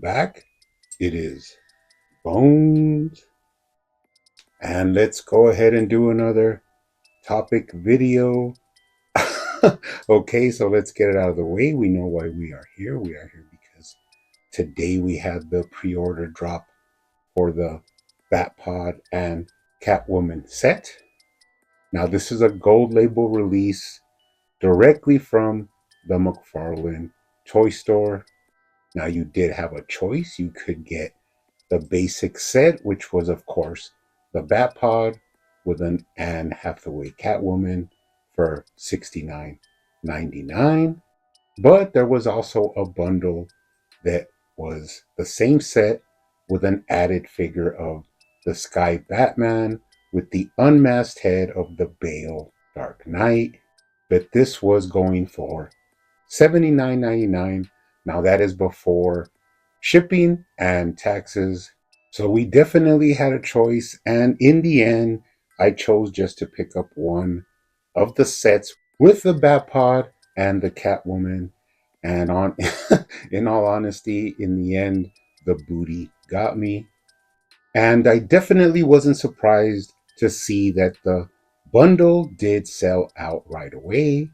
back. It is Bones. And let's go ahead and do another topic video. Okay, so let's get it out of the way. We know why we are here. We are here because today we had the pre-order drop for the Batpod and Catwoman set. Now, this is a gold label release directly from the McFarlane toy store. Now, you did have a choice. You could get the basic set, which was, of course, the Batpod with an Anne Hathaway Catwoman for $69.99. But there was also a bundle that was the same set with an added figure of the Sky Batman with the unmasked head of the Bale Dark Knight. But this was going for $79.99. Now that is before shipping and taxes. So we definitely had a choice. And in the end, I chose just to pick up one of the sets with the Batpod and the Catwoman. And on, in all honesty, in the end, the booty got me. And I definitely wasn't surprised to see that the bundle did sell out right away.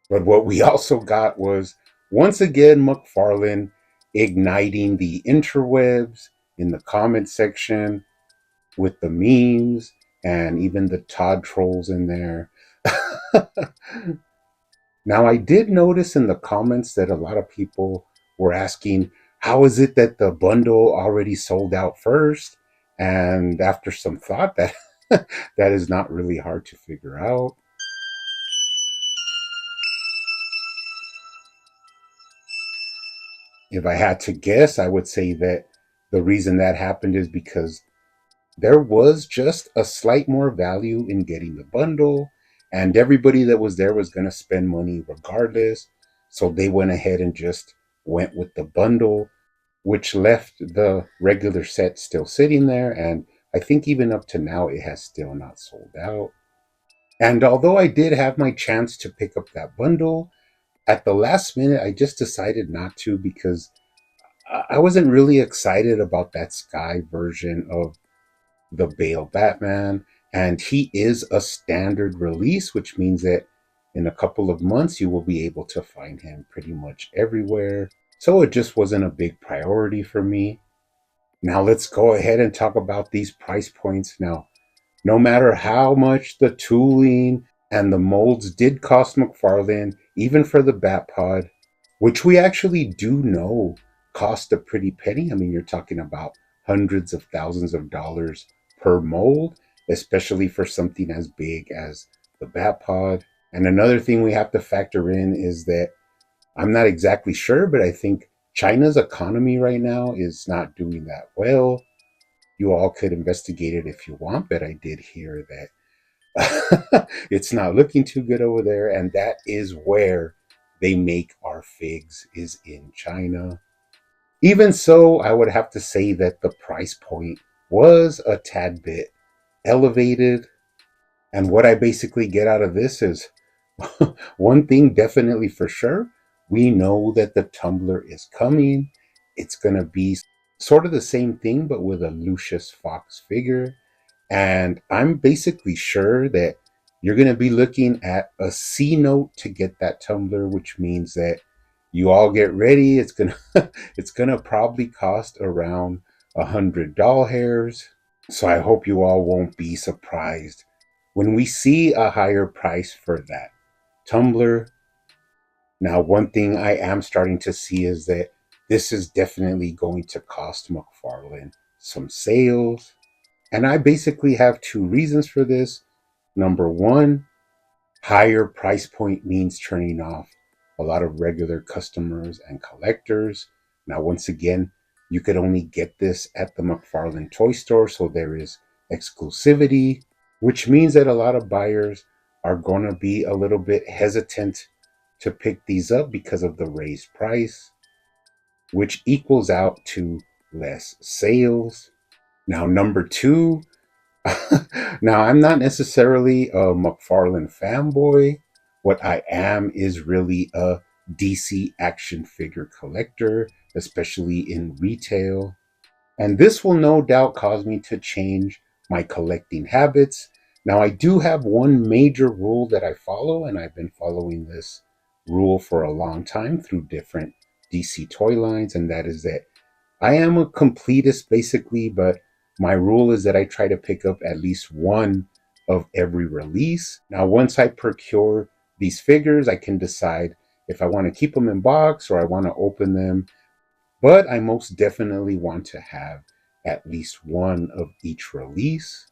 But what we also got was, once again, McFarlane igniting the interwebs in the comment section with the memes and even the Todd trolls in there. Now, I did notice in the comments that a lot of people were asking, how is it that the bundle already sold out first? And after some thought, that that is not really hard to figure out. If I had to guess, I would say that the reason that happened is because there was just a slight more value in getting the bundle, and everybody that was there was going to spend money regardless. So they went ahead and just went with the bundle, which left the regular set still sitting there. And I think even up to now, it has still not sold out. And although I did have my chance to pick up that bundle, at the last minute, I just decided not to because I wasn't really excited about that Sky version of the Bale Batman. And he is a standard release, which means that in a couple of months, you will be able to find him pretty much everywhere. So it just wasn't a big priority for me. Now let's go ahead and talk about these price points. Now, no matter how much the tooling and the molds did cost McFarlane, even for the Batpod, which we actually do know cost a pretty penny. I mean, you're talking about hundreds of thousands of dollars per mold, especially for something as big as the Batpod. And another thing we have to factor in is that I'm not exactly sure, but I think China's economy right now is not doing that well. You all could investigate it if you want, but I did hear that it's not looking too good over there, and that is where they make our figs, is in China. Even so, I would have to say that the price point was a tad bit elevated. And what I basically get out of this is one thing definitely for sure. We know that the Tumbler is coming. It's going to be sort of the same thing, but with a Lucius Fox figure. And I'm basically sure that you're going to be looking at a C note to get that Tumbler, which means that you all get ready. It's gonna it's gonna probably cost around 100 doll hairs. So I hope you all won't be surprised when we see a higher price for that Tumbler. Now, one thing I am starting to see is that this is definitely going to cost McFarlane some sales. And I basically have two reasons for this. Number one, higher price point means turning off a lot of regular customers and collectors. Now, once again, you could only get this at the McFarlane toy store, so there is exclusivity, which means that a lot of buyers are going to be a little bit hesitant to pick these up because of the raised price, which equals out to less sales. Now, number two, now I'm not necessarily a McFarlane fanboy. What I am is really a DC action figure collector. especially in retail. And this will no doubt cause me to change my collecting habits. Now, I do have one major rule that I follow, and I've been following this rule for a long time through different DC toy lines, and that is that I am a completist basically, but my rule is that I try to pick up at least one of every release. Now, once I procure these figures, I can decide if I want to keep them in box or I want to open them, but I most definitely want to have at least one of each release.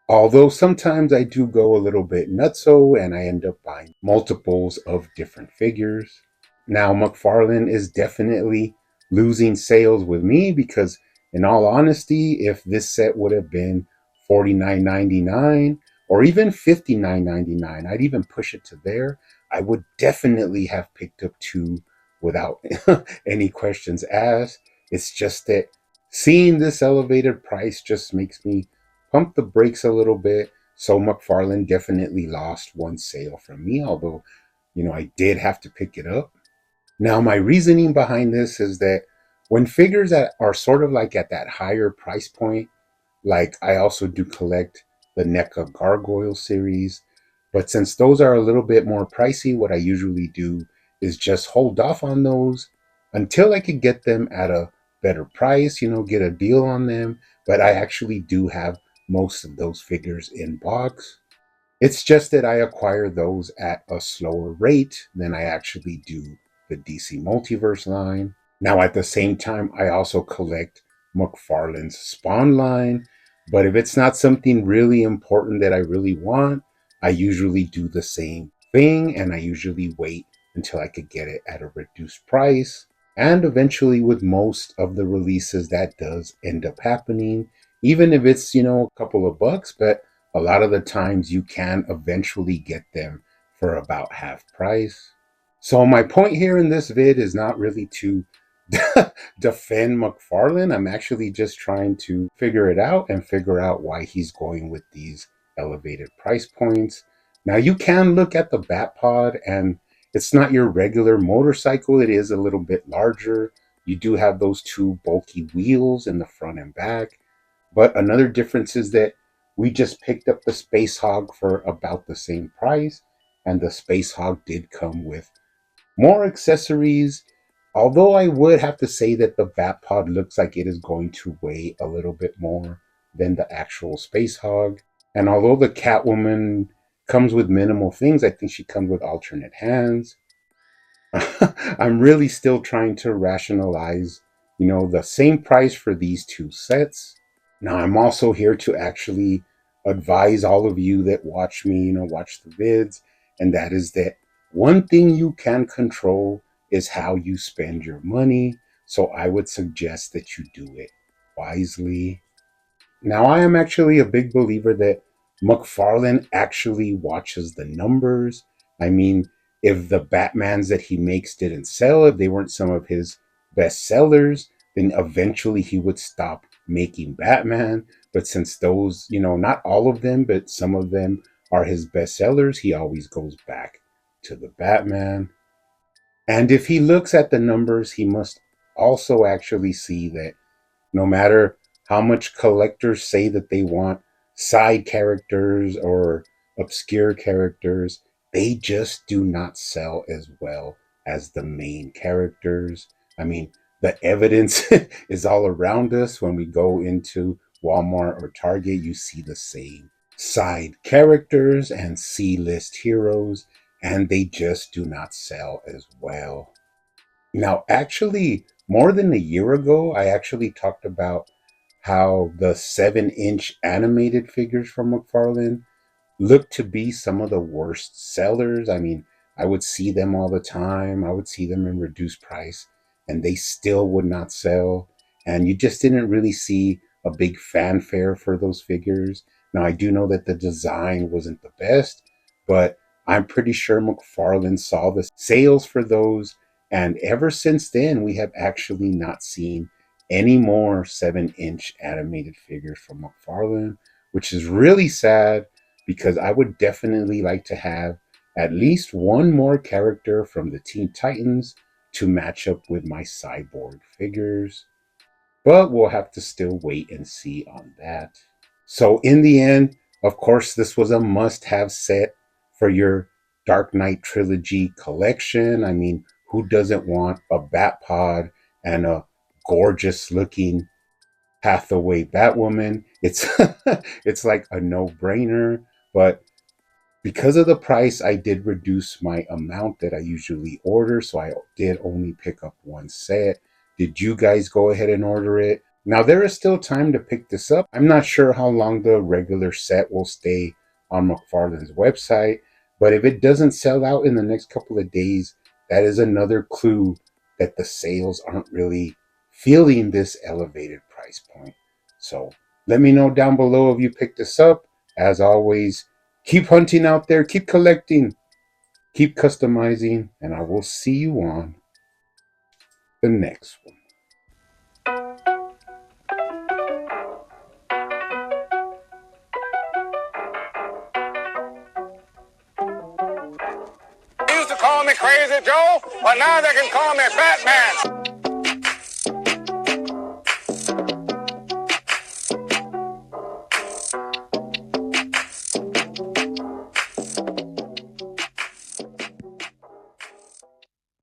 Although sometimes I do go a little bit nutso and I end up buying multiples of different figures. Now, McFarlane is definitely losing sales with me because, in all honesty, if this set would have been $49.99 or even $59.99, I'd even push it to there. I would definitely have picked up two without any questions asked. It's just that seeing this elevated price just makes me pump the brakes a little bit. So McFarlane definitely lost one sale from me, although, I did have to pick it up. Now, my reasoning behind this is that when figures that are sort of like at that higher price point, like I also do collect the NECA Gargoyle series, but since those are a little bit more pricey, what I usually do is just hold off on those until I could get them at a better price, get a deal on them. But I actually do have most of those figures in box. It's just that I acquire those at a slower rate than I actually do the DC Multiverse line. Now, at the same time, I also collect McFarlane's Spawn line, but if it's not something really important that I really want, I usually do the same thing and I usually wait until I could get it at a reduced price. And eventually, with most of the releases, that does end up happening, even if it's, a couple of bucks, but a lot of the times you can eventually get them for about half price. So my point here in this vid is not really to defend McFarlane. I'm actually just trying to figure it out and figure out why he's going with these elevated price points. Now you can look at the Batpod and it's not your regular motorcycle. It is a little bit larger. You do have those two bulky wheels in the front and back. But another difference is that we just picked up the Space Hog for about the same price. And the Space Hog did come with more accessories. Although I would have to say that the Batpod looks like it is going to weigh a little bit more than the actual Space Hog. And although the Catwoman comes with minimal things, I think she comes with alternate hands. I'm really still trying to rationalize, the same price for these two sets. Now, I'm also here to actually advise all of you that watch me, watch the vids, and that is that one thing you can control is how you spend your money. So I would suggest that you do it wisely. Now, I am actually a big believer that McFarlane actually watches the numbers. I mean, if the Batmans that he makes didn't sell, if they weren't some of his best sellers, then eventually he would stop making Batman. But since those, not all of them, but some of them are his best sellers, he always goes back to the Batman. And if he looks at the numbers, he must also actually see that no matter how much collectors say that they want side characters or obscure characters, they just do not sell as well as the main characters. I mean, the evidence is all around us. When we go into Walmart or Target, you see the same side characters and C-list heroes, and they just do not sell as well. Now, actually, more than a year ago, I actually talked about how the 7-inch animated figures from McFarlane look to be some of the worst sellers. I mean, I would see them all the time. I would see them in reduced price, and they still would not sell. And you just didn't really see a big fanfare for those figures. Now, I do know that the design wasn't the best, but I'm pretty sure McFarlane saw the sales for those. And ever since then, we have actually not seen any more 7-inch animated figures from McFarlane, which is really sad because I would definitely like to have at least one more character from the Teen Titans to match up with my cyborg figures. But we'll have to still wait and see on that. So, in the end, of course, this was a must have set for your Dark Knight Trilogy collection. I mean, who doesn't want a Batpod and a gorgeous looking Hathaway Batwoman? It's it's like a no-brainer, but because of the price, I did reduce my amount that I usually order, so I did only pick up one set. Did you guys go ahead and order it? Now, there is still time to pick this up. I'm not sure how long the regular set will stay on McFarlane's website, but if it doesn't sell out in the next couple of days, that is another clue that the sales aren't really feeling this elevated price point. So let me know down below if you picked this up. As always, keep hunting out there, keep collecting, keep customizing, and I will see you on the next one. They used to call me Crazy Joe, but now they can call me Batman.